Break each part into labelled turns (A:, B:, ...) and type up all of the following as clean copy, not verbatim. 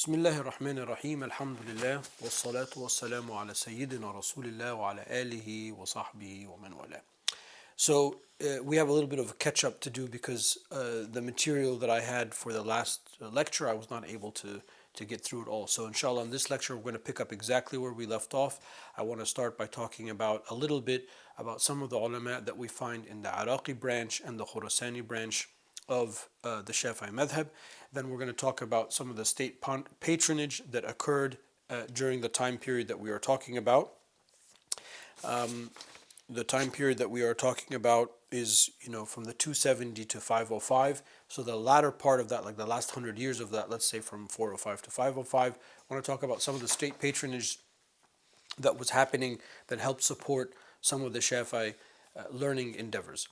A: بسم الله الرحمن الرحيم الحمد لله والصلاة والسلام على سيدنا رسول الله وعلى آله وصحبه ومن والاه. We have a little bit of a catch up to do because the material that I had for the last lecture I was not able to get through it all. So inshallah in this lecture we're going to pick up exactly where we left off. I want to start by talking about a little bit about some of the ulama that we find in the Iraqi branch and the Khurasani branch of the Shafi'i madhab. Then we're going to talk about some of the state patronage that occurred during the time period that we are talking about. The time period that we are talking about is, from the 270 to 505. So the latter part of that, like the last 100 years of that, let's say from 405 to 505, I want to talk about some of the state patronage that was happening that helped support some of the Shafi'i learning endeavors.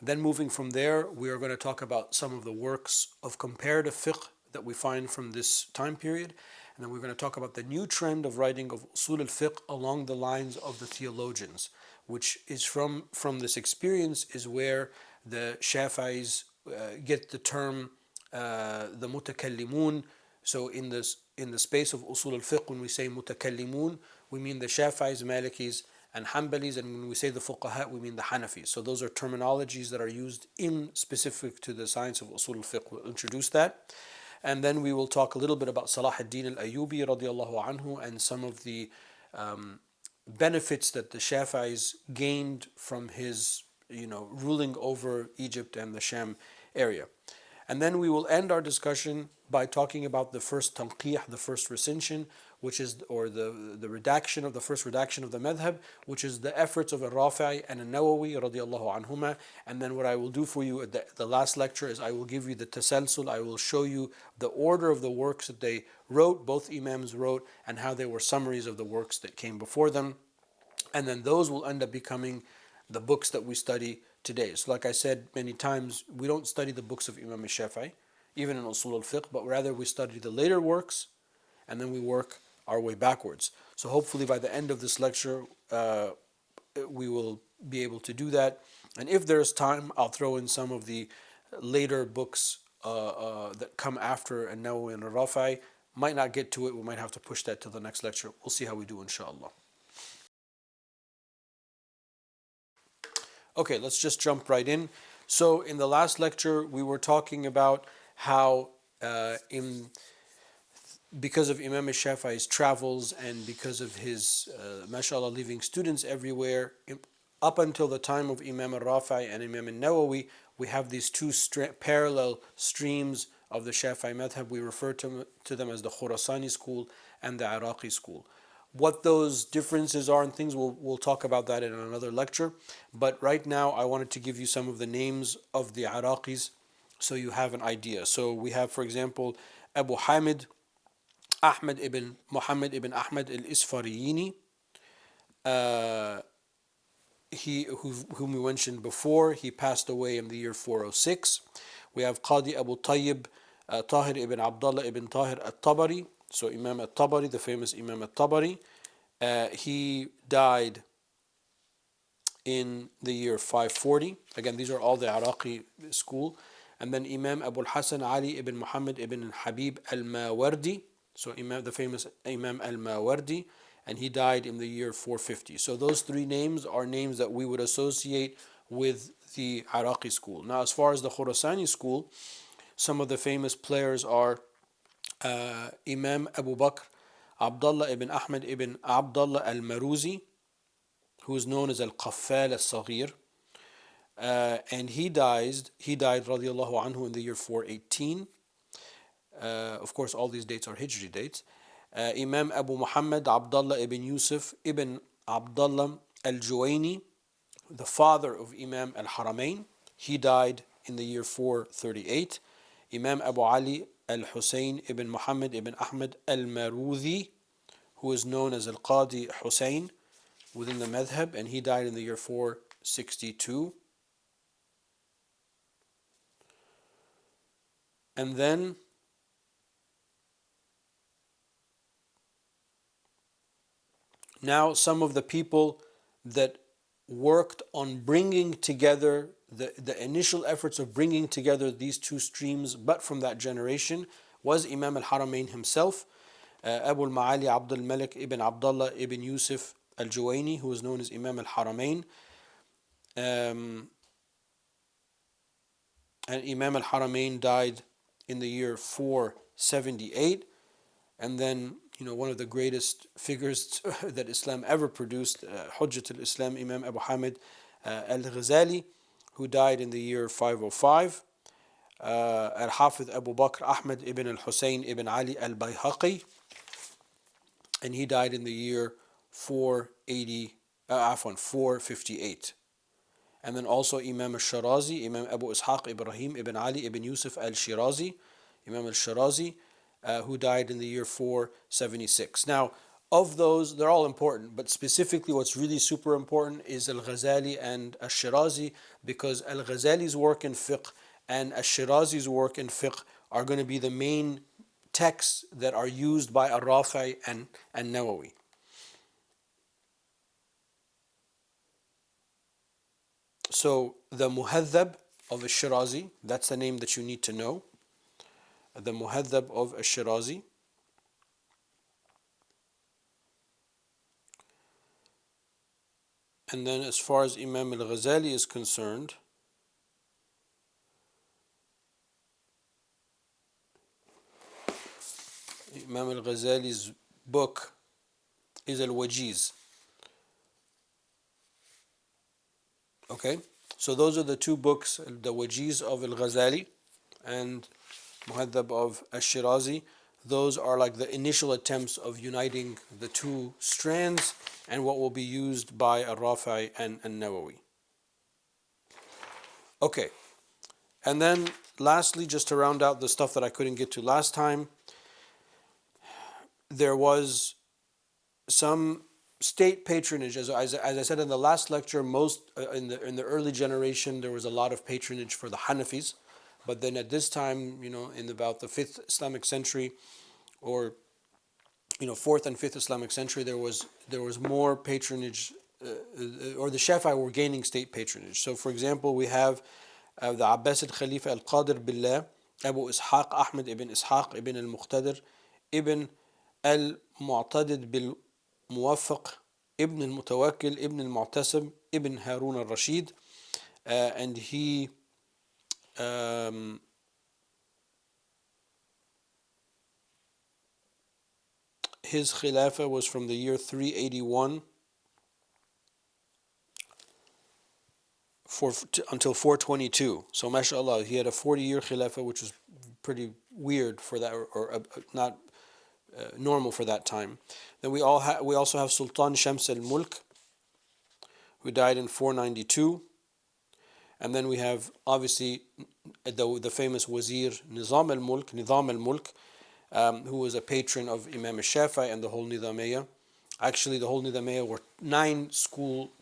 A: And then moving from there, we are going to talk about some of the works of comparative fiqh that we find from this time period. And then we're going to talk about the new trend of writing of usul al-fiqh along the lines of the theologians, which is from this experience is where the Shafi'is get the term the mutakallimun. So in the space of usul al-fiqh, when we say mutakallimun, we mean the Shafi'is, Malikis, and Hanbalis, and when we say the fuqaha, we mean the Hanafis. So those are terminologies that are used in specific to the science of usul al-fiqh. We'll introduce that. And then we will talk a little bit about Salah ad-Din al-Ayyubi radiallahu anhu and some of the benefits that the Shafi'is gained from his ruling over Egypt and the Sham area. And then we will end our discussion by talking about the first tanqih, the first recension, which is, or the redaction of the first redaction of the madhab, which is the efforts of Al-Rafi'i and Al-Nawawi radiallahu anhuma. And then what I will do for you at the last lecture is I will give you the tasalsul, I will show you the order of the works that they wrote, both imams wrote, and how they were summaries of the works that came before them. And then those will end up becoming the books that we study today. So like I said many times, we don't study the books of Imam al-Shafi'i, even in Usul al-Fiqh, but rather we study the later works, and then we work our way backwards. So hopefully by the end of this lecture, we will be able to do that. And if there's time, I'll throw in some of the later books that come after An-Nawawi and Al-Rafi'i. Might not get to it, we might have to push that to the next lecture. We'll see how we do, inshallah. Okay, let's just jump right in. So in the last lecture, we were talking about how because of Imam al-Shafi'i's travels and because of his, mashallah, leaving students everywhere, up until the time of Imam al-Rafi'i and Imam al-Nawawi, we have these two parallel streams of the Shafi'i madhab. We refer to them as the Khurasani school and the Iraqi school. What those differences are and things, we'll talk about that in another lecture. But right now, I wanted to give you some of the names of the Iraqis so you have an idea. So we have, for example, Abu Hamid, Ahmed ibn Muhammad ibn Ahmed al-Isfariyini, whom we mentioned before. He passed away in the year 406. We have Qadi Abu Tayyib, Tahir ibn Abdullah ibn Tahir al-Tabari. So Imam al-Tabari, the famous Imam al-Tabari, he died in the year 540. Again, these are all the Iraqi school. And then Imam Abu al-Hasan Ali ibn Muhammad ibn Habib al-Mawardi. So the famous Imam al-Mawardi, and he died in the year 450. So those three names are names that we would associate with the Iraqi school. Now, as far as the Khurasani school, some of the famous players are Imam Abu Bakr Abdullah ibn Ahmed ibn Abdullah al-Maruzi, who is known as al-Qaffal al-Saghir, and he died radiallahu anhu in the year 418. Of course, all these dates are Hijri dates. Imam Abu Muhammad Abdullah ibn Yusuf ibn Abdullah al-Juwayni, the father of Imam al-Haramain, he died in the year 438. Imam Abu Ali al-Hussein ibn Muhammad ibn Ahmed al-Maruzi, who is known as al-Qadi Hussein within the madhab, and he died in the year 462. And then now some of the people that worked on bringing together the initial efforts of bringing together these two streams, but from that generation, was Imam al-Haramain himself. Abu al-Ma'ali Abdul Malik ibn Abdullah ibn Yusuf al-Juwayni, who was known as Imam al-Haramain. Um, and Imam al-Haramain died in the year 478. And then, one of the greatest figures that Islam ever produced, Hujjat al-Islam, Imam Abu Hamid al-Ghazali, who died in the year 505. Al-Hafidh Abu Bakr Ahmed ibn al-Hussein ibn Ali al-Bayhaqi, and he died in the year 458. And then also Imam al-Shirazi, Imam Abu Ishaq Ibrahim ibn Ali ibn Yusuf al-Shirazi, Imam al-Shirazi, who died in the year 476. Now, of those, they're all important, but specifically what's really super important is Al-Ghazali and Al-Shirazi, because Al-Ghazali's work in fiqh and Al-Shirazi's work in fiqh are going to be the main texts that are used by Al-Rafi and Nawawi. So the Muhadhab of Al-Shirazi, that's the name that you need to know. The Muhadhab of Al-Shirazi. And then as far as Imam al-Ghazali is concerned, Imam al-Ghazali's book is Al-Wajiz. Okay, so those are the two books, the Wajiz of Al-Ghazali and Muhadhab of Al-Shirazi. Those are like the initial attempts of uniting the two strands and what will be used by Al-Rafi and Nawawi. Okay, and then lastly, just to round out the stuff that I couldn't get to last time, there was some state patronage. As I said in the last lecture, in the early generation there was a lot of patronage for the Hanafis, but then at this time, in about the 5th Islamic century, or 4th and 5th Islamic century, there was more patronage, or the Shafi'i were gaining state patronage. So, for example, we have the Abbasid Khalifa al-Qadir Billah, Abu Ishaq Ahmed ibn Ishaq ibn al-Muqtadir ibn al-Mu'tadid bil-Muwaffaq ibn al-Mutawakkil ibn al-Mu'tasim ibn Harun al-Rashid, and he his Khilafah was from the year 381 until 422. So, mashallah, he had a 40-year Khilafah, which was pretty weird for that, or not normal for that time. Then we also have Sultan Shams al-Mulk, who died in 492. And then we have, obviously, the famous Wazir Nizam al-Mulk, who was a patron of Imam al-Shafi'i and the whole Nizamiyya. Actually, the whole Nizamiyya were 9 school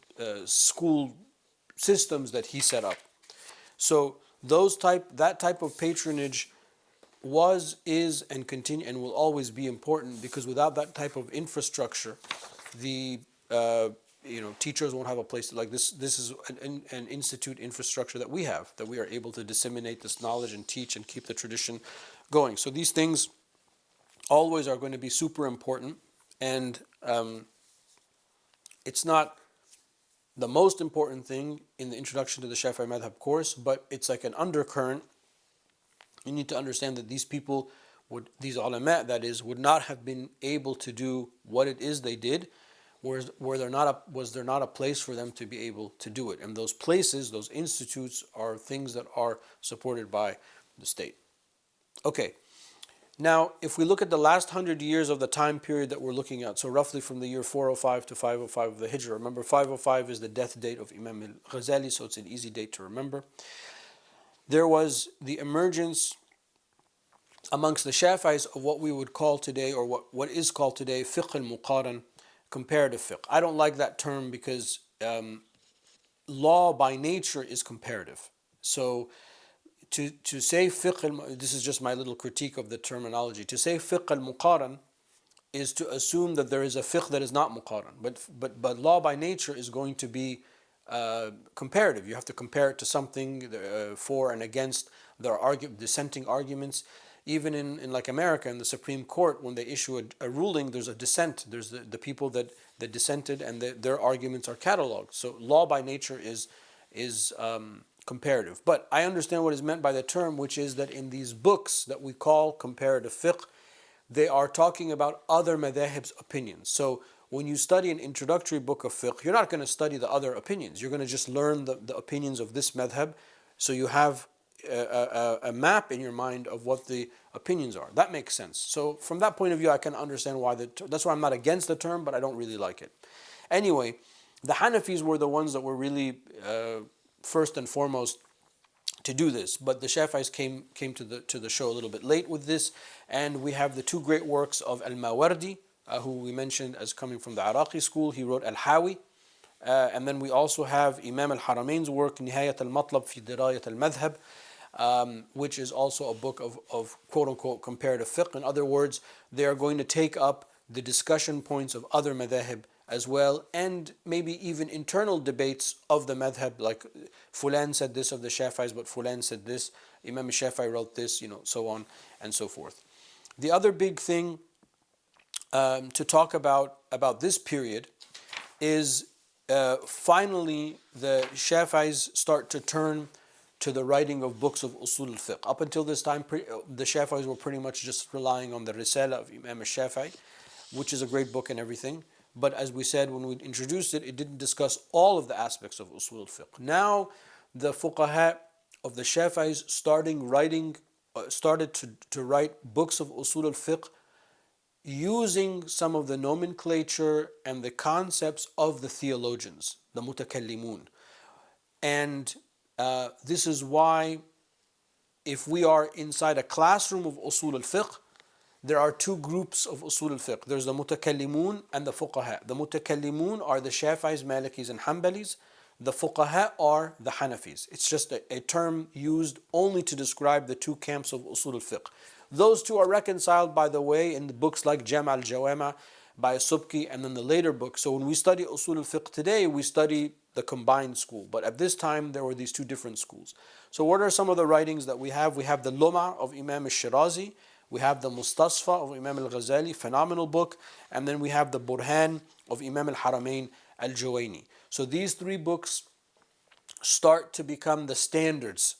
A: systems that he set up. So that type of patronage was, is, and continue, and will always be important, because without that type of infrastructure, the teachers won't have a place like this. This is an institute infrastructure that we have, that we are able to disseminate this knowledge and teach and keep the tradition going. So these things always are going to be super important, and it's not the most important thing in the introduction to the Shafi'i Madhab course, but it's like an undercurrent. You need to understand that these people these ulama, that is, would not have been able to do what it is they did, was there not a place for them to be able to do it. And those places, those institutes, are things that are supported by the state. Okay, now if we look at the last 100 years of the time period that we're looking at, so roughly from the year 405 to 505 of the Hijrah. Remember, 505 is the death date of Imam al-Ghazali, so it's an easy date to remember. There was the emergence amongst the Shafi'is of what we would call today, or what is called today, fiqh al-muqaran, comparative fiqh. I don't like that term because law by nature is comparative. So to say fiqh, this is just my little critique of the terminology. To say fiqh al-muqaran is to assume that there is a fiqh that is not muqaran. But law by nature is going to be comparative. You have to compare it to something for and against. There are dissenting arguments. Even in like America, in the Supreme Court, when they issue a ruling, there's a dissent. There's the people that dissented, and their arguments are cataloged. So law by nature is comparative. But I understand what is meant by the term, which is that in these books that we call comparative fiqh, they are talking about other madhahib's opinions. So when you study an introductory book of fiqh, you're not going to study the other opinions. You're going to just learn the opinions of this madhab. So you have a map in your mind of what the opinions are. That makes sense. So from that point of view, I can understand why that's why I'm not against the term, but I don't really like it. Anyway, the Hanafis were the ones that were really first and foremost to do this, but the Shafi'is came to the show a little bit late with this, and we have the two great works of Al-Mawardi, who we mentioned as coming from the Iraqi school. He wrote Al-Hawi, and then we also have Imam Al-Haramain's work Nihayat Al-Matlab fi Dirayat Al-Madhab, which is also a book of quote-unquote comparative fiqh. In other words, they are going to take up the discussion points of other madhahib as well, and maybe even internal debates of the madhab, like Fulan said this of the Shafi'is, but Fulan said this, Imam Shafi'i wrote this, so on and so forth. The other big thing to talk about this period is finally the Shafi'is start to turn to the writing of books of usul al-fiqh. Up until this time, the Shafi'is were pretty much just relying on the Risala of Imam al-Shafi'i, which is a great book and everything. But as we said when we introduced it, it didn't discuss all of the aspects of usul al-fiqh. Now, the fuqaha of the Shafi'is started to write books of usul al-fiqh using some of the nomenclature and the concepts of the theologians, the mutakallimun. And this is why if we are inside a classroom of usul al-fiqh, there are two groups of usul al-fiqh. There's the mutakallimun and the fuqaha. The mutakallimun are the Shafi'is, Malikis and Hanbalis. The fuqaha are the Hanafis. It's just a term used only to describe the two camps of usul al-fiqh. Those two are reconciled, by the way, in the books like Jam' al-Jawama by Subki, and then the later books. So when we study usul al-fiqh today, we study the combined school. But at this time, there were these two different schools. So what are some of the writings that we have? We have the Luma of Imam al-Shirazi. We have the Mustasfa of Imam al-Ghazali, phenomenal book. And then we have the Burhan of Imam al-Haramain al-Juwayni. So these three books start to become the standards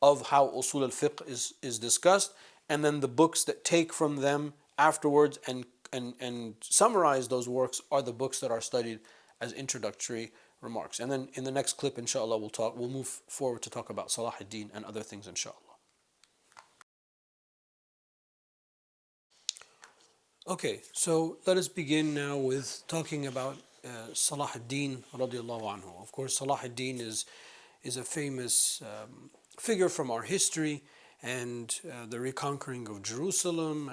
A: of how usul al-fiqh is discussed. And then the books that take from them afterwards and summarize those works are the books that are studied as introductory remarks. And then in the next clip, inshallah, we'll move forward to talk about Salah ad-Din and other things, inshallah. Okay, so let us begin now with talking about Salah ad-Din radiallahu anhu. Of course, Salah ad-Din is a famous figure from our history, and the reconquering of Jerusalem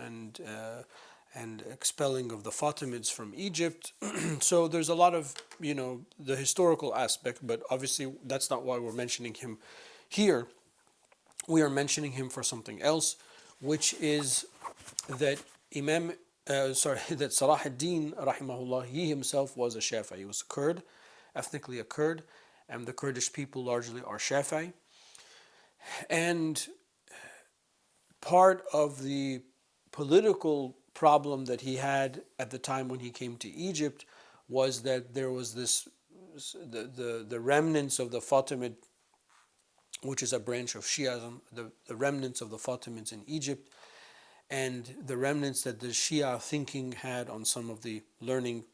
A: and expelling of the Fatimids from Egypt. So there's a lot of, the historical aspect, but obviously that's not why we're mentioning him here. We are mentioning him for something else, which is that that Salah ad-Din, rahimahullah, he himself was a Shafi'i. He was a Kurd, ethnically a Kurd, and the Kurdish people largely are Shafi'i. And part of the political problem that he had at the time when he came to Egypt was that there was the remnants of the Fatimid, which is a branch of Shi'ism, the remnants of the Fatimids in Egypt, and the remnants that the Shia thinking had on some of the learning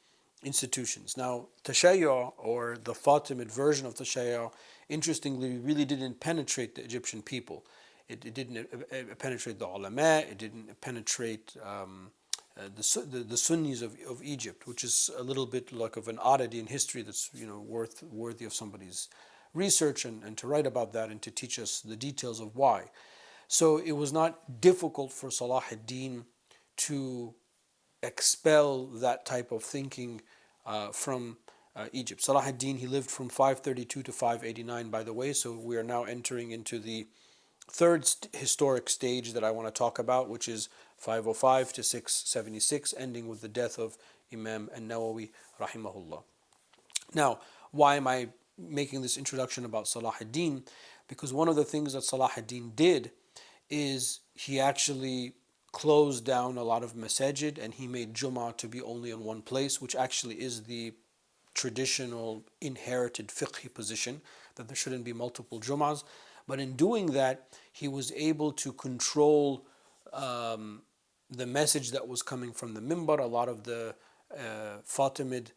A: institutions. Now, Tashayyu', or the Fatimid version of Tashayyu', interestingly, really didn't penetrate the Egyptian people. It didn't penetrate the ulama, it didn't penetrate the Sunnis of Egypt, which is a little bit like of an oddity in history that's worthy of somebody's research and to write about that and to teach us the details of why. So it was not difficult for Salah ad-Din to expel that type of thinking from Egypt. Salah ad-Din, he lived from 532 to 589, by the way, so we are now entering into the third historic stage that I want to talk about, which is 505 to 676, ending with the death of Imam an-Nawawi, rahimahullah. Now, why am I making this introduction about Salah ad-Din? Because one of the things that Salah ad-Din did is he actually closed down a lot of masajid and he made Jummah to be only in one place, which actually is the traditional inherited fiqhi position that there shouldn't be multiple Jum'ahs. But in doing that, he was able to control the message that was coming from the mimbar. A lot of the Fatimid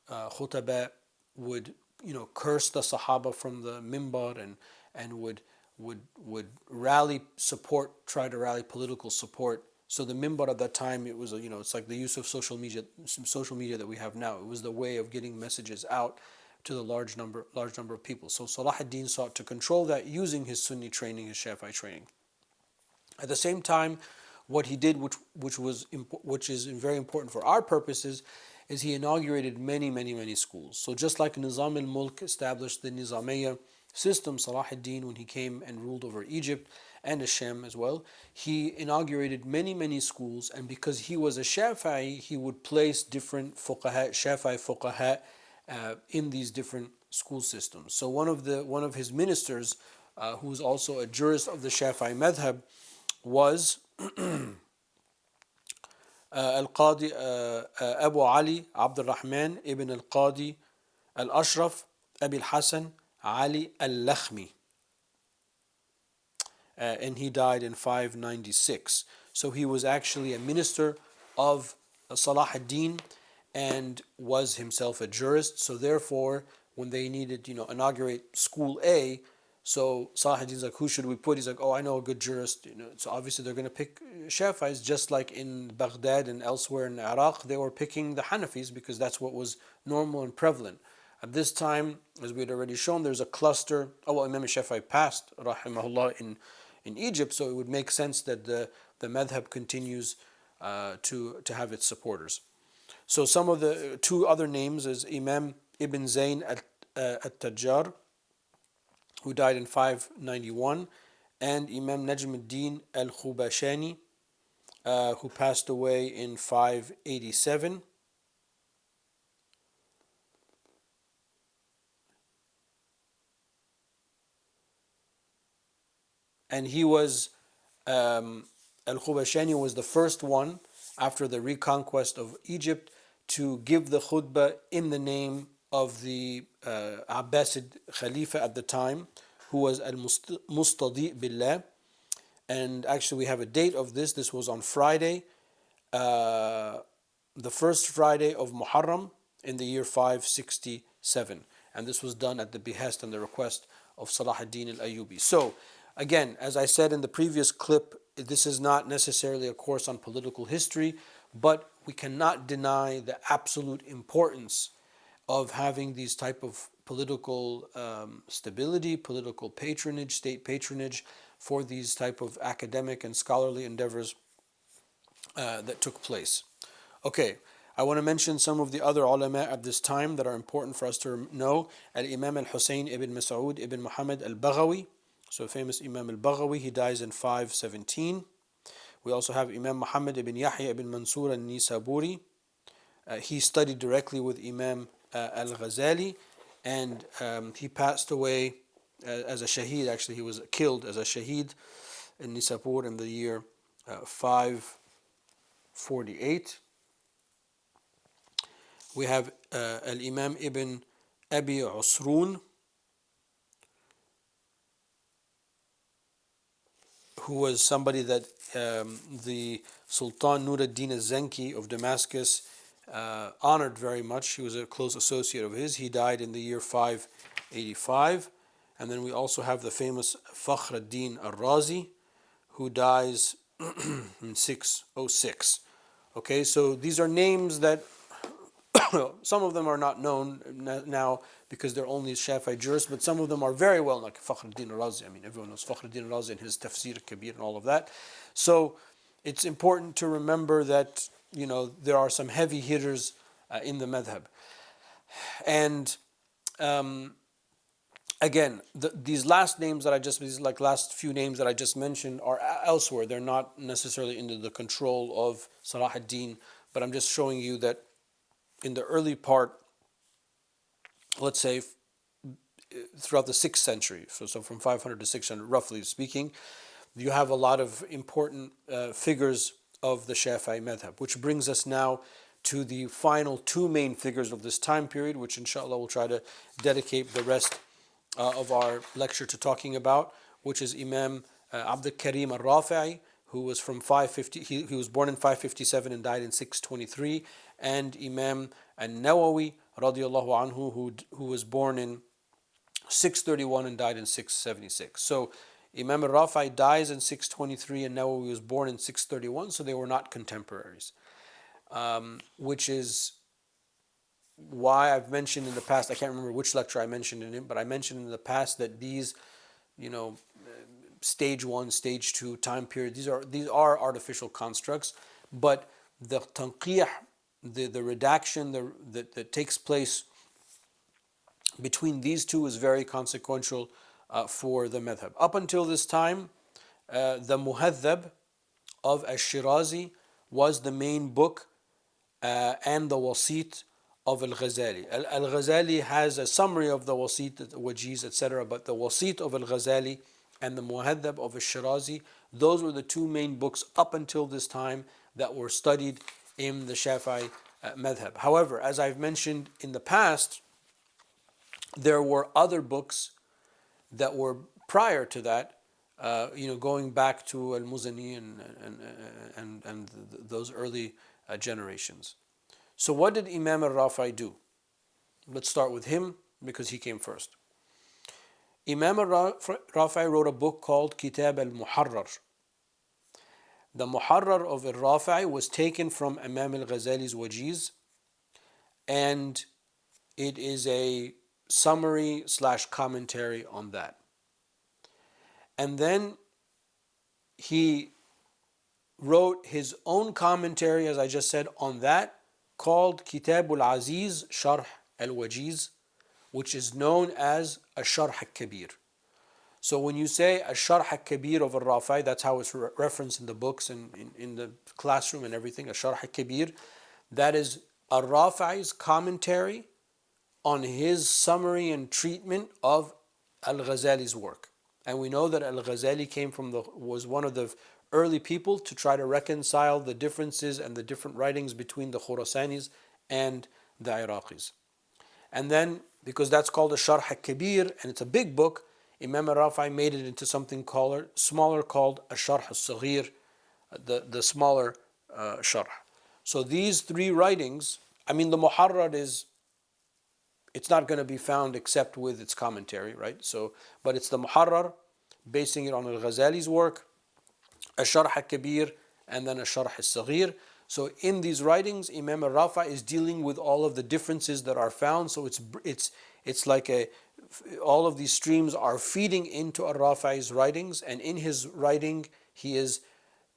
A: khutaba would curse the Sahaba from the mimbar and would try to rally political support. So the mimbar at that time, it was it's like the use of social media that we have now. It was the way of getting messages out to the large number of people. So Salah ad-Din sought to control that using his Sunni training, his Shafi'i training. At the same time, what he did, which is very important for our purposes, is he inaugurated many schools. So just like Nizam al-Mulk established the Nizamiya system, Salah ad-Din, when he came and ruled over Egypt and Asham as well, he inaugurated many schools. And because he was a Shafi'i, he would place different fuqaha, Shafi'i fuqaha, in these different school systems. So one of his ministers, who was also a jurist of the Shafi'i madhab, was Al-Qadi Abu Ali Abd al-Rahman ibn al-Qadi al-Ashraf Abi al-Hasan Ali al-Lakhmi. And he died in 596. So he was actually a minister of Salah ad-Din and was himself a jurist. So therefore, when they needed, inaugurate school A, so Salah ad-Din's like, who should we put? He's like, oh, I know a good jurist. So obviously they're going to pick Shafi'is, just like in Baghdad and elsewhere in Iraq, they were picking the Hanafis because that's what was normal and prevalent. At this time, as we had already shown, there's a cluster. Oh, well, Imam Shafi'i passed, rahimahullah, in Egypt, so it would make sense that the madhab continues to have its supporters. So some of the two other names is Imam Ibn Zayn al-Tajjar, who died in 591, and Imam Najm al-Din al-Khubashani, who passed away in 587. And he was, al-Khubashani was the first one after the reconquest of Egypt to give the khutbah in the name of the Abbasid Khalifa at the time, who was al-Mustadi Billah. And actually we have a date of this. This was on Friday, the first Friday of Muharram in the year 567. And this was done at the behest and the request of Salah ad-Din al-Ayyubi. So, again, as I said in the previous clip, this is not necessarily a course on political history, but we cannot deny the absolute importance of having these type of political stability, political patronage, state patronage for these type of academic and scholarly endeavors that took place. Okay, I want to mention some of the other ulama at this time that are important for us to know. Al-Imam al-Husayn ibn Mas'ud ibn Muhammad al-Baghawi, so famous Imam al-Baghawi, he dies in 517. We also have Imam Muhammad ibn Yahya ibn Mansur al-Nisaburi. He studied directly with Imam al-Ghazali, and he passed away as a shaheed. Actually, he was killed as a shaheed in Nisapur in the year 548. We have Al-Imam Ibn Abi Usrun, who was somebody that the Sultan Nur ad-Din al-Zanki of Damascus honored very much. He was a close associate of his. He died in the year 585. And then we also have the famous Fakhr ad-Din al-Razi, who dies in 606. Okay, so these are names that some of them are not known now because they're only Shafi'i jurists, but some of them are very well, like Fakhr ad-Din al-Razi. I mean, everyone knows Fakhr ad-Din al-Razi and his Tafsir Kabir and all of that. So it's important to remember that, there are some heavy hitters in the madhab. And again, these last names that these last few names that I just mentioned are elsewhere. They're not necessarily under the control of Salah ad-Din, but I'm just showing you that in the early part, let's say throughout the 6th century, so from 500 to 600, roughly speaking, you have a lot of important figures of the Shafi'i madhab, which brings us now to the final two main figures of this time period, which inshallah we'll try to dedicate the rest of our lecture to talking about, which is Imam Abd al-Karim al-Rafi'i, who was from 550, he was born in 557 and died in 623, and Imam al-Nawawi radiallahu anhu, who was born in 631 and died in 676. So Imam al-Rafi'i dies in 623 and Nawawi was born in 631, so they were not contemporaries. Which is why I've mentioned in the past, I can't remember which lecture I mentioned in it, but I mentioned in the past that these, stage one, stage two time period, these are artificial constructs, but the tanqiyah, the redaction that takes place between these two is very consequential for the madhab. Up until this time, the Muhadhab of Ash-Shirazi was the main book and the Wasit of Al-Ghazali. Al-Ghazali has a summary of the Wasit, Wajiz, etc., but the Wasit of Al-Ghazali and the Muhadhab of Al-Shirazi, those were the two main books up until this time that were studied in the Shafi'i madhab. However, as I've mentioned in the past, there were other books that were prior to that, going back to Al-Muzani and those early generations. So what did Imam al-Rafi'i do? Let's start with him because he came first. Imam al-Rafi'i wrote a book called Kitab al-Muharrar. The Muharrar of al-Rafi'i was taken from Imam al-Ghazali's Wajiz, and it is a summary / commentary on that. And then he wrote his own commentary, as I just said, on that, called Kitab al-Aziz Sharh al-Wajiz, which is known as a Sharh al-Kabir. So when you say a Sharh al-Kabir of al-Rafi'i, that's how it's referenced in the books and in the classroom and everything, a Sharh al-Kabir, that is al-Rafi'i's commentary on his summary and treatment of Al-Ghazali's work. And we know that Al-Ghazali was one of the early people to try to reconcile the differences and the different writings between the Khurasanis and the Iraqis. And then, because that's called a Sharh al-Kabir, and it's a big book, Imam al-Rafi'i made it into something smaller called a Sharh al-Saghir, the smaller Sharh. So these three writings, the Muharrar it's not going to be found except with its commentary, right? So, but it's the Muharrar, basing it on Al-Ghazali's work, a Sharh al-Kabir, and then a Sharh al-Saghir. So in these writings, Imam al-Rafi'i is dealing with all of the differences that are found. So it's like all of these streams are feeding into al-Rafi'i's writings, and in his writing, he is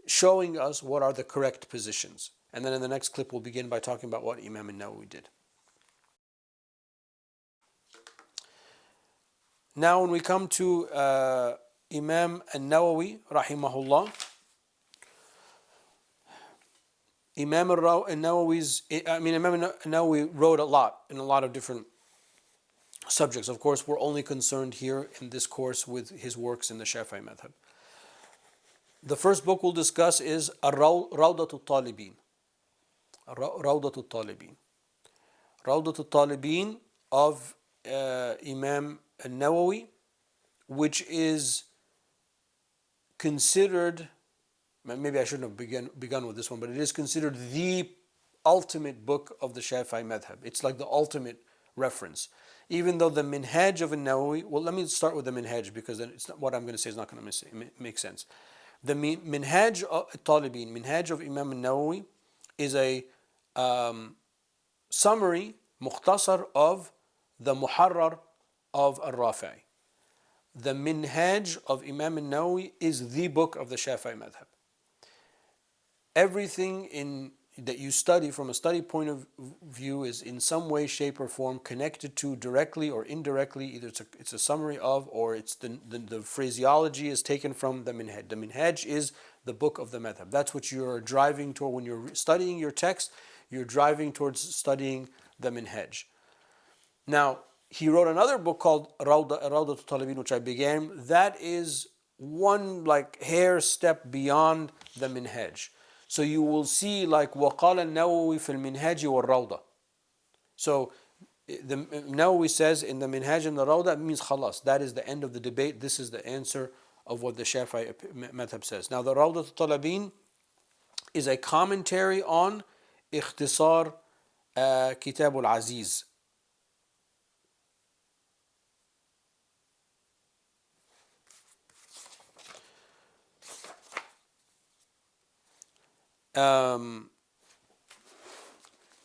A: showing us what are the correct positions. And then in the next clip, we'll begin by talking about what Imam al-Nawawi did. Now, when we come to Imam al-Nawawi, rahimahullah, Imam al-Nawawi wrote a lot in a lot of different subjects. Of course, we're only concerned here in this course with his works in the Shafi'i madhab. The first book we'll discuss is Rawdatul Talibin. Rawdatul Talibin. Rawdatul Talibin of Imam al-Nawawi, which is considered, maybe I shouldn't have begun with this one, but it is considered the ultimate book of the Shafi'i madhab. It's like the ultimate reference. Even though the Minhaj of al-Nawawi, well, let me start with the Minhaj because then what I'm going to say is not going to make sense. The Minhaj of Talibin, Minhaj of Imam al-Nawawi, is a summary, mukhtasar of the Muharrar of al-Rafi'i. The Minhaj of Imam al-Nawawi is the book of the Shafi'i madhab. Everything that you study from a study point of view is in some way, shape, or form connected to directly or indirectly. Either it's a summary of, or it's the phraseology is taken from the Minhaj. The Minhaj is the book of the madhab. That's what you're driving toward when you're studying your text. You're driving towards studying the Minhaj. Now, he wrote another book called Rawdatul Talibin, which I began. That is one like hair step beyond the minhaj. So you will see like وقال النووي في المنهاج والروضة. So the Nawawi says in the Minhaj and the Rawda means khalas. That is the end of the debate. This is the answer of what the Shafi'i madhab says. Now the Rawda al-Talabin is a commentary on اختصار Kitab al-Aziz.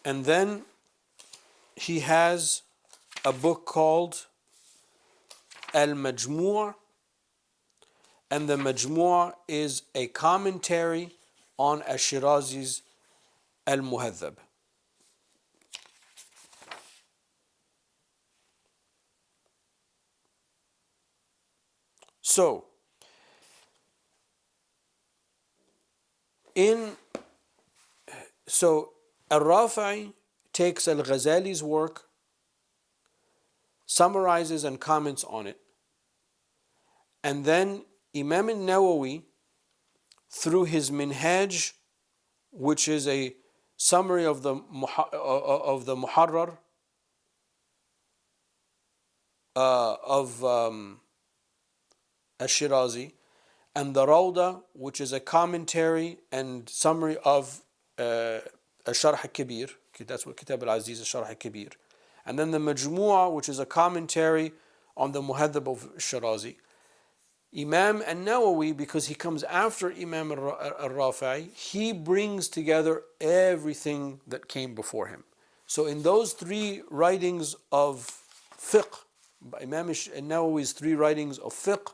A: And then he has a book called Al-Majmu', and the Majmu' is a commentary on Ash-Shirazi's Al-Muhadhab. So, Al-Rafi'i takes Al-Ghazali's work, summarizes and comments on it, and then Imam al-Nawawi, through his Minhaj, which is a summary of the Muharrar of Ash-Shirazi, and the Rawda, which is a commentary and summary of Al-Sharh al-Kabir. That's what Kitab al-Aziz, Al-Sharh al-Kabir. And then the Majmu'ah, which is a commentary on the Muhadhab of Shirazi. Imam al-Nawawi, because he comes after Imam al-Rafi'i, he brings together everything that came before him. So in those three writings of fiqh, Imam al-Nawawi's three writings of fiqh,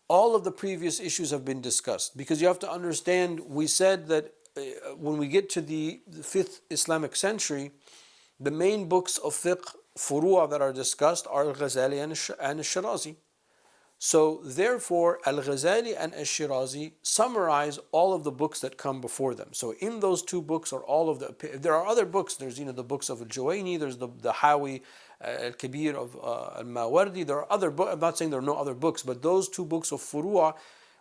A: all of the previous issues have been discussed. Because you have to understand, we said that when we get to the 5th Islamic century, the main books of fiqh, furu'a that are discussed are Al-Ghazali and Al-Shirazi. So therefore, Al-Ghazali and Al-Shirazi summarize all of the books that come before them. So in those two books are all of the, there are other books, there's the books of Al-Juwayni, there's the Hawi Al-Kabir of Al-Mawardi, there are other books, I'm not saying there are no other books, but those two books of furu'a,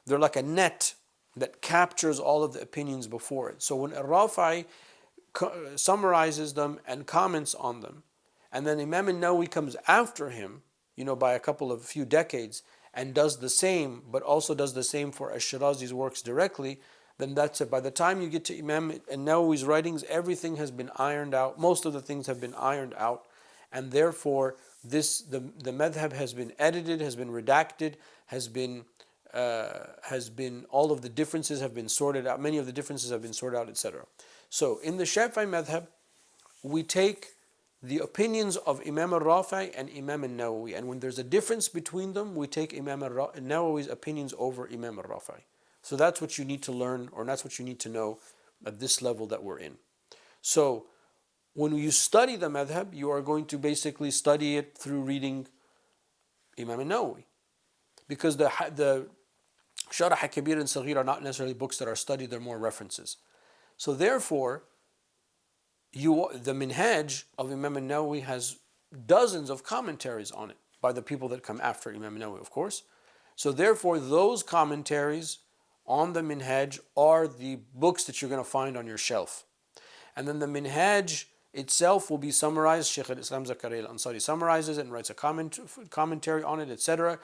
A: they're like a net that captures all of the opinions before it. So when Al-Rafi'i summarizes them and comments on them, and then Imam al-Nawawi comes after him, by a few decades, and does the same, but also does the same for Ash-Shirazi's works directly, then that's it. By the time you get to Imam al-Nawawi's writings, everything has been ironed out. Most of the things have been ironed out, and therefore the madhab has been edited, has been redacted, has been all of the differences have been sorted out. Many of the differences have been sorted out, etc. So in the Shafi'i madhab, we take the opinions of Imam al-Rafi'i and Imam al-Nawawi, and when there's a difference between them, we take Imam al-Nawawi's opinions over Imam al-Rafi'i. So that's what you need to learn, or that's what you need to know at this level that we're in. So when you study the madhab, you are going to basically study it through reading Imam al-Nawawi, because the Sharh al-Kabir and Saghir are not necessarily books that are studied, they're more references. So therefore, the Minhaj of Imam al-Nawawi has dozens of commentaries on it by the people that come after Imam al-Nawawi, of course. So therefore, those commentaries on the Minhaj are the books that you're going to find on your shelf. And then the Minhaj itself will be summarized. Shaykh al-Islam Zakaria al-Ansari summarizes it and writes a commentary on it, etc.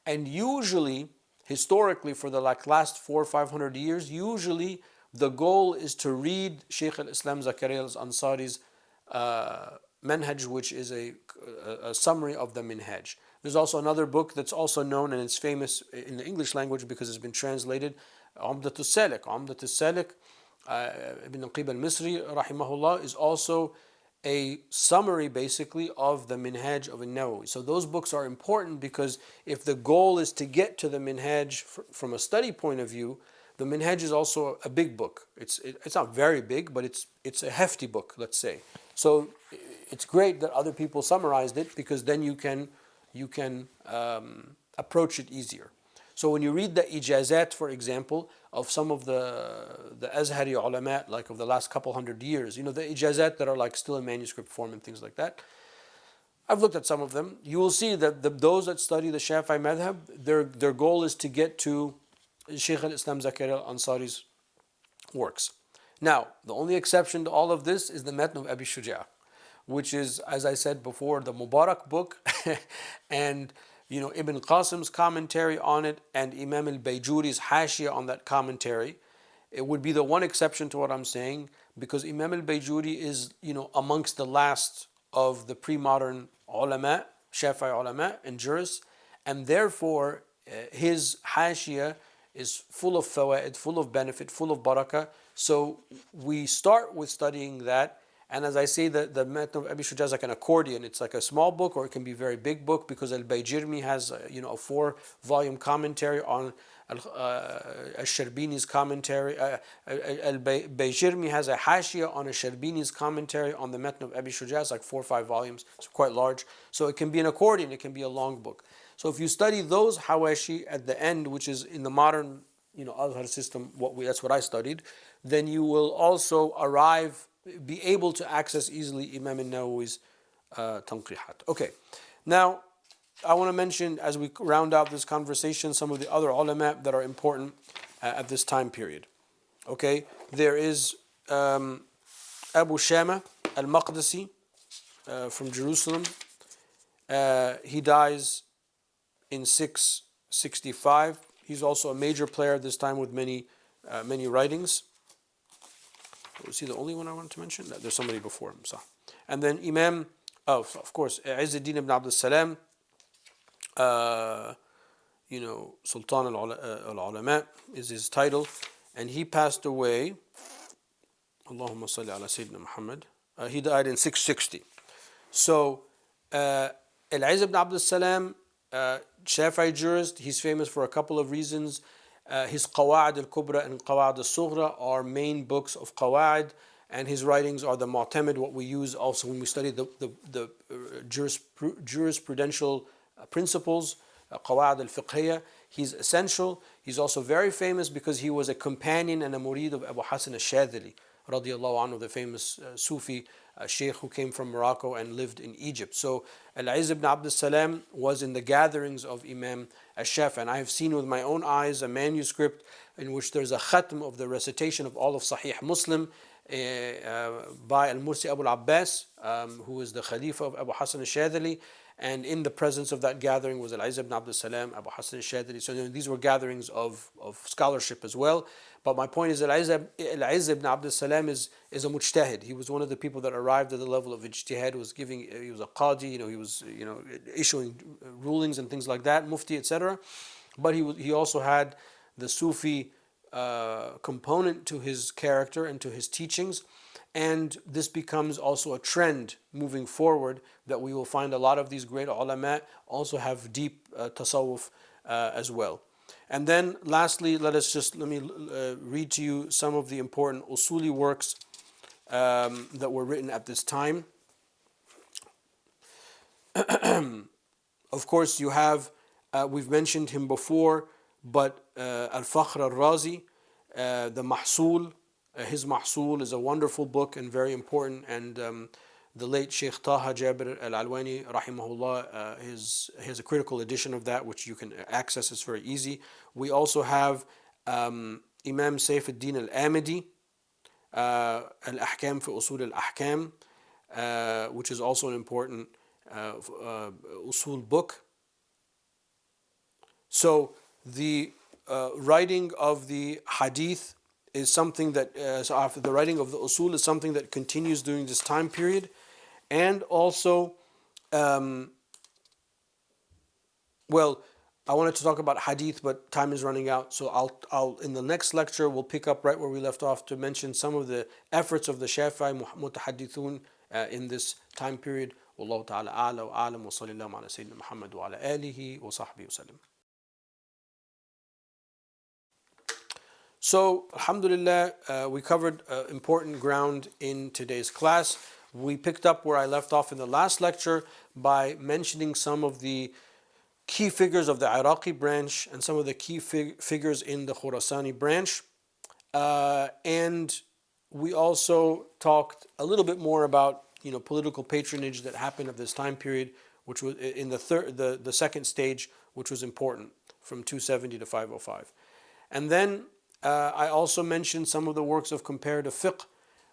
A: And usually, historically, for the last 400 or 500 years, usually the goal is to read Shaykh al-Islam Zakaria al-Ansari's Manhaj, which is a summary of the Minhaj. There's also another book that's also known, and it's famous in the English language because it's been translated, Umdat al-Salik. Umdat al-Salik, Ibn Aqib al-Misri, rahimahullah, is also a summary basically of the Minhaj of al-Nawawi. So those books are important because if the goal is to get to the Minhaj from a study point of view, the Minhaj is also a big book. It's not very big, but it's a hefty book, let's say. So it's great that other people summarized it, because then you can approach it easier. So when you read the ijazat, for example, of some of the Azhari ulama, like of the last couple hundred years, the ijazat that are like still in manuscript form and things like that, I've looked at some of them. You will see that those that study the Shafi'i madhab, their goal is to get to Shaykh al-Islam Zakaria al-Ansari's works. Now, the only exception to all of this is the Matn of Abi Shuja', which is, as I said before, the Mubarak book, and Ibn Qasim's commentary on it, and Imam al-Bayjuri's Hashia on that commentary. It would be the one exception to what I'm saying, because Imam al-Bayjuri is, amongst the last of the pre-modern ulama, Shafi'i ulama and jurists, and therefore his Hashia is full of fawaid, full of benefit, full of barakah. So we start with studying that. And as I say, the Matn of Abi Shuja' is like an accordion. It's like a small book, or it can be a very big book, because Al-Bayjirmi has a 4-volume commentary on Al-Sharbini's commentary. Al-Bayjirmi has a Hashia on Al-Sharbini's commentary on the Matn of Abi Shuja'. It's like 4 or 5 volumes. It's quite large. So it can be an accordion. It can be a long book. So if you study those Hawashi at the end, which is in the modern Azhar system, that's what I studied, then you will also be able to access easily Imam al-Nawawi's Tanqihat. Okay, now I want to mention, as we round out this conversation, some of the other ulama that are important at this time period. Okay, there is Abu Shama al-Maqdisi from Jerusalem. He dies in 665. He's also a major player at this time with many writings. Was he the only one I wanted to mention? No, there's somebody before him. So. And then Imam, of course, Izzuddin ibn Abdul Salam, Sultan al-Ulama is his title. And he passed away, Allahumma salli ala Sayyidina Muhammad. He died in 660. So, Al-Izz ibn Abdul Salam, Shafi'i jurist, he's famous for a couple of reasons. His Qawa'id al-Kubra and Qawa'id al-Sughra are main books of Qawa'id, and his writings are the Mu'tamid, what we use also when we study the jurisprudential principles, Qawa'id al-Fiqhiyya. He's essential. He's also very famous because he was a companion and a murid of Abu Hassan al-Shadhili, radiallahu anhu, the famous Sufi sheikh who came from Morocco and lived in Egypt. So Al-Izz ibn Abdul Salam was in the gatherings of Imam al-Shafi'i, and I have seen with my own eyes a manuscript in which there's a khatm of the recitation of all of Sahih Muslim by Al-Mursi Abu al-Abbas, who is the Khalifa of Abu Hassan al-Shadhili, and in the presence of that gathering was Al-Izz ibn Abdul Salam, Abu Hassan al-Shadhili. So these were gatherings of scholarship as well. But my point is that Al-Izz ibn Abdul Salam is a mujtahid. He was one of the people that arrived at the level of ijtihad. He was a qadi, he was issuing rulings and things like that, mufti, etc. But he also had the Sufi component to his character and to his teachings. And this becomes also a trend moving forward, that we will find a lot of these great ulama also have deep tasawwuf as well. And then lastly, let me read to you some of the important usuli works that were written at this time. Of course, you have, we've mentioned him before, but Al-Fakhr al-Razi, the Mahsul, his Mahsul is a wonderful book and very important, and the late Sheikh Taha Jabir al-Alwani, rahimahullah, has a critical edition of that, which you can access. It's very easy. We also have Imam Saif al-Din al-Amidi, Al-Ahkam fi Usul al-Ahkam, which is also an important usul book. So the writing of the hadith is something that, so after the writing of the usul is something that continues during this time period. And also, well, I wanted to talk about hadith, but time is running out. So I'll in the next lecture, we'll pick up right where we left off to mention some of the efforts of the Shafi'i mutahaddithun in this time period. Wallahu ta'ala a'la wa a'lam wa sallallahu ala Sayyidina Muhammad wa ala alihi wa sahbihi wa sallam. So, alhamdulillah, we covered important ground in today's class. We picked up where I left off in the last lecture by mentioning some of the key figures of the Iraqi branch and some of the key figures in the Khurasani branch. And we also talked a little bit more about, political patronage that happened of this time period, which was in the second stage, which was important from 270 to 505. And then I also mentioned some of the works of comparative fiqh.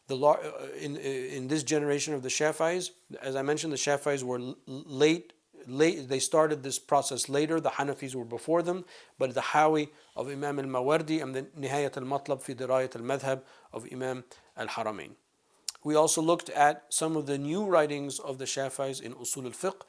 A: In this generation of the Shafi'is, as I mentioned, the Shafi'is were late. They started this process later. The Hanafis were before them, but the Hawi of Imam al-Mawardi and the Nihayat al-Matlab fi Dirayat al-Madhab of Imam al-Haramain. We also looked at some of the new writings of the Shafi'is in Usul al-Fiqh,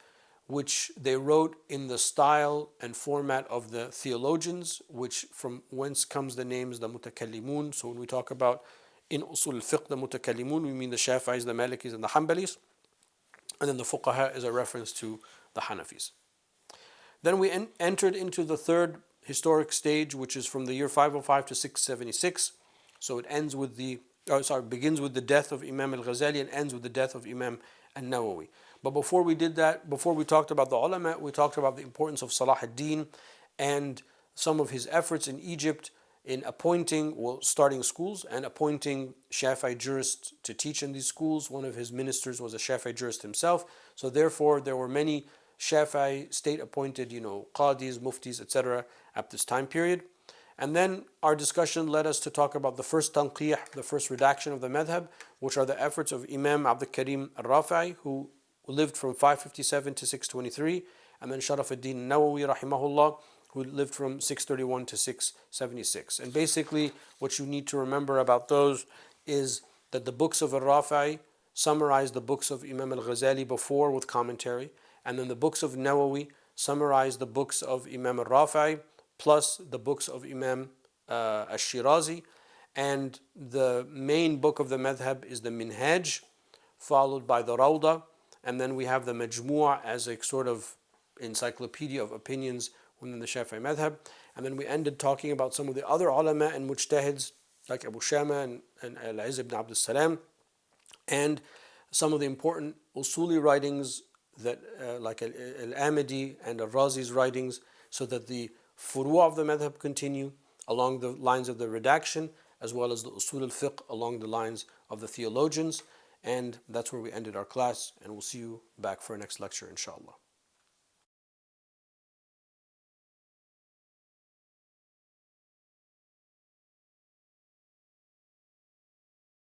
A: which they wrote in the style and format of the theologians, which from whence comes the names the Mutakallimun. So when we talk about in Usul al-Fiqh the Mutakallimun, we mean the Shafi'is, the Malikis, and the Hanbalis, and then the Fuqaha is a reference to the Hanafis. Then we entered into the third historic stage, which is from the year 505 to 676. So it begins with the death of Imam al-Ghazali and ends with the death of Imam al-Nawawi. But before we did that, before we talked about the ulama, we talked about the importance of Salah ad-Din and some of his efforts in Egypt in starting schools and appointing Shafi'i jurists to teach in these schools. One of his ministers was a Shafi'i jurist himself. So therefore, there were many Shafi'i state-appointed, qadis, muftis, etc. at this time period. And then our discussion led us to talk about the first tanqih, the first redaction of the madhab, which are the efforts of Imam Abdul Karim al-Rafi'i, who lived from 557 to 623, and then Sharaf ad-Din Nawawi, rahimahullah, who lived from 631 to 676. And basically, what you need to remember about those is that the books of al-Rafi'i summarize the books of Imam al-Ghazali before with commentary, and then the books of Nawawi summarize the books of Imam al-Rafi'i plus the books of Imam al-Shirazi. And the main book of the madhab is the Minhaj, followed by the Rawda, and then we have the Majmu' as a sort of encyclopedia of opinions within the Shafi'i madhab. And then we ended talking about some of the other ulama and mujtahids like Abu Shama and Al-Izz ibn Abdul Salam, and some of the important usuli writings that like Al-Amidi and Al-Razi's writings, so that the furu' of the madhab continue along the lines of the redaction, as well as the usul al-fiqh along the lines of the theologians. And that's where we ended our class, and we'll see you back for our next lecture, inshallah.